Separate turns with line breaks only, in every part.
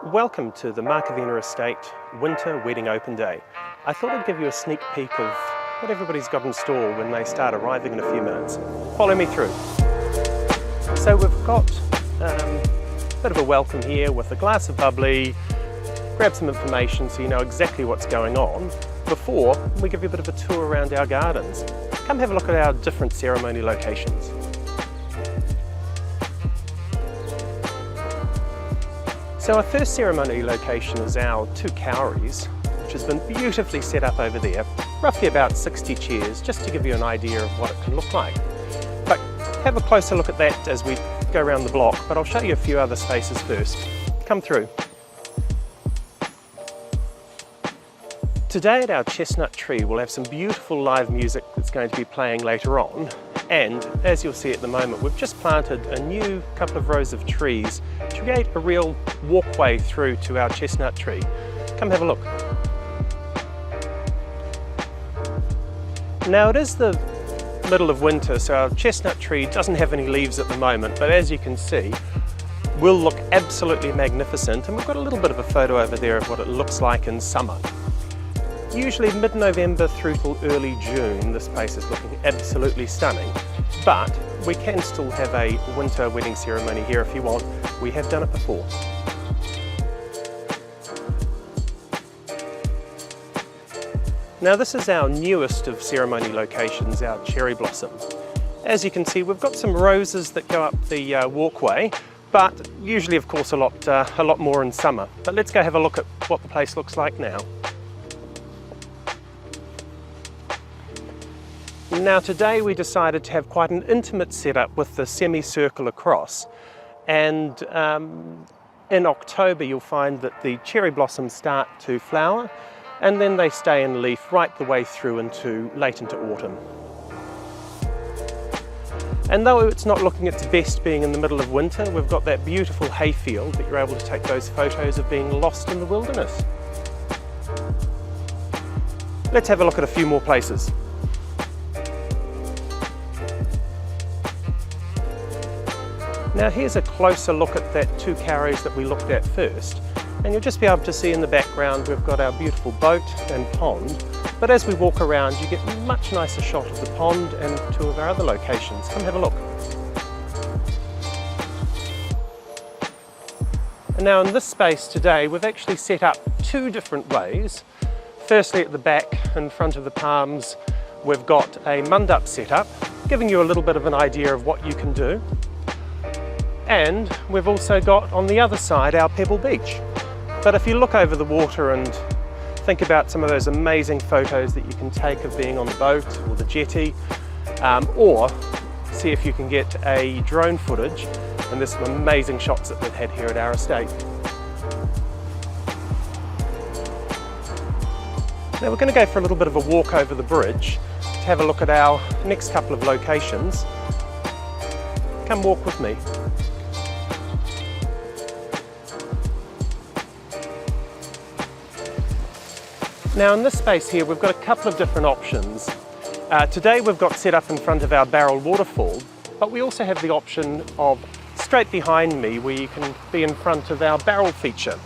Welcome to the Markovina Estate Winter Wedding Open Day. I thought I'd give you a sneak peek of what everybody's got in store when they start arriving in a few minutes. Follow me through. So we've got a bit of a welcome here with a glass of bubbly. Grab some information so you know exactly what's going on before we give you a bit of a tour around our gardens. Come have a look at our different ceremony locations. So our first ceremony location is our two cowries, which has been beautifully set up over there, roughly about 60 chairs, just to give you an idea of what it can look like. But have a closer look at that as we go around the block, but I'll show you a few other spaces first. Come through. Today at our chestnut tree we'll have some beautiful live music that's going to be playing later on, and as you'll see at the moment we've just planted a new couple of rows of trees to create a real walkway through to our chestnut tree. Come have a look. Now it is the middle of winter, so our chestnut tree doesn't have any leaves at the moment, but as you can see will look absolutely magnificent, and we've got a little bit of a photo over there of what it looks like in summer. Usually mid-November through till early June, this place is looking absolutely stunning, but we can still have a winter wedding ceremony here if you want. We have done it before. Now this is our newest of ceremony locations, our cherry blossom. As you can see, we've got some roses that go up the walkway, but usually of course a lot more in summer. But let's go have a look at what the place looks like now. Now today we decided to have quite an intimate setup with the semicircle across, and in October you'll find that the cherry blossoms start to flower and then they stay in leaf right the way through late into autumn. And though it's not looking its best being in the middle of winter, we've got that beautiful hayfield that you're able to take those photos of being lost in the wilderness. Let's have a look at a few more places. Now here's a closer look at that two cowries that we looked at first, and you'll just be able to see in the background we've got our beautiful boat and pond, but as we walk around you get a much nicer shot of the pond and two of our other locations. Come have a look. And now in this space today we've actually set up two different ways. Firstly at the back in front of the palms we've got a mundup set up, giving you a little bit of an idea of what you can do. And we've also got on the other side our pebble beach. But if you look over the water and think about some of those amazing photos that you can take of being on the boat or the jetty, or see if you can get a drone footage, and there's some amazing shots that we've had here at our estate. Now we're going to go for a little bit of a walk over the bridge to have a look at our next couple of locations. Come walk with me. Now in this space here we've got a couple of different options. Today we've got set up in front of our barrel waterfall, but we also have the option of straight behind me where you can be in front of our barrel feature.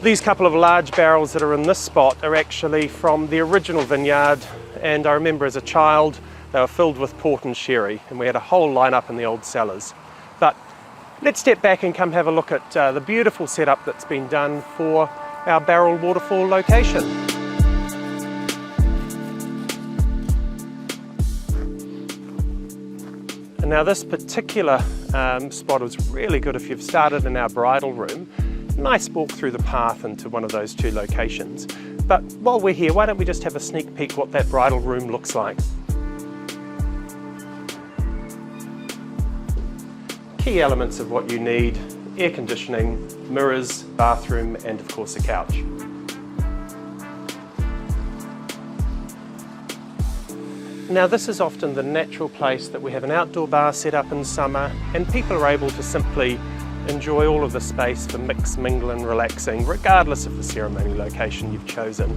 These couple of large barrels that are in this spot are actually from the original vineyard, and I remember as a child they were filled with port and sherry, and we had a whole lineup in the old cellars. But let's step back and come have a look at the beautiful setup that's been done for our barrel waterfall location. And now this particular spot is really good if you've started in our bridal room. Nice walk through the path into one of those two locations. But while we're here, why don't we just have a sneak peek what that bridal room looks like. Key elements of what you need: air conditioning, mirrors, bathroom, and of course a couch. Now this is often the natural place that we have an outdoor bar set up in summer, and people are able to simply enjoy all of the space for mix, mingle and relaxing, regardless of the ceremony location you've chosen.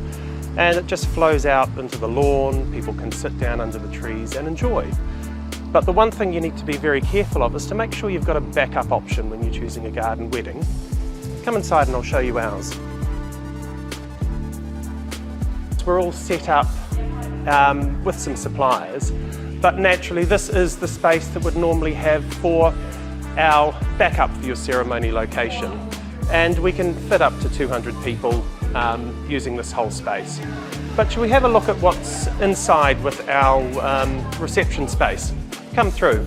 And it just flows out into the lawn, people can sit down under the trees and enjoy. But the one thing you need to be very careful of is to make sure you've got a backup option when you're choosing a garden wedding. Come inside and I'll show you ours. We're all set up with some suppliers, but naturally this is the space that would normally have for our backup for your ceremony location. And we can fit up to 200 people using this whole space. But shall we have a look at what's inside with our reception space? Come through.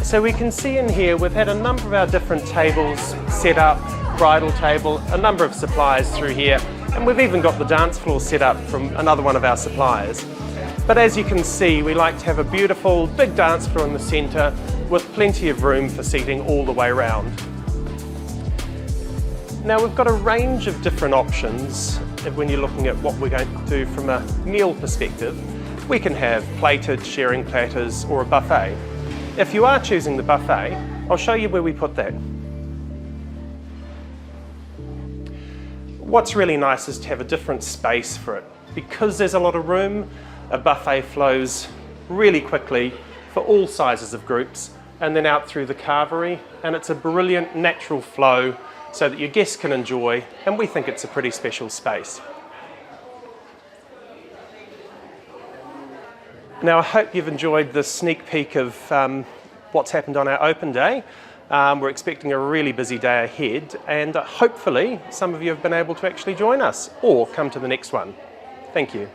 So we can see in here we've had a number of our different tables set up, bridal table, a number of suppliers through here, and we've even got the dance floor set up from another one of our suppliers. But as you can see, we like to have a beautiful big dance floor in the centre with plenty of room for seating all the way around. Now we've got a range of different options when you're looking at what we're going to do from a meal perspective. We can have plated, sharing platters, or a buffet. If you are choosing the buffet, I'll show you where we put that. What's really nice is to have a different space for it. Because there's a lot of room, a buffet flows really quickly for all sizes of groups and then out through the carvery, and it's a brilliant natural flow so that your guests can enjoy, and we think it's a pretty special space. Now I hope you've enjoyed this sneak peek of what's happened on our open day. We're expecting a really busy day ahead, and hopefully some of you have been able to actually join us or come to the next one. Thank you.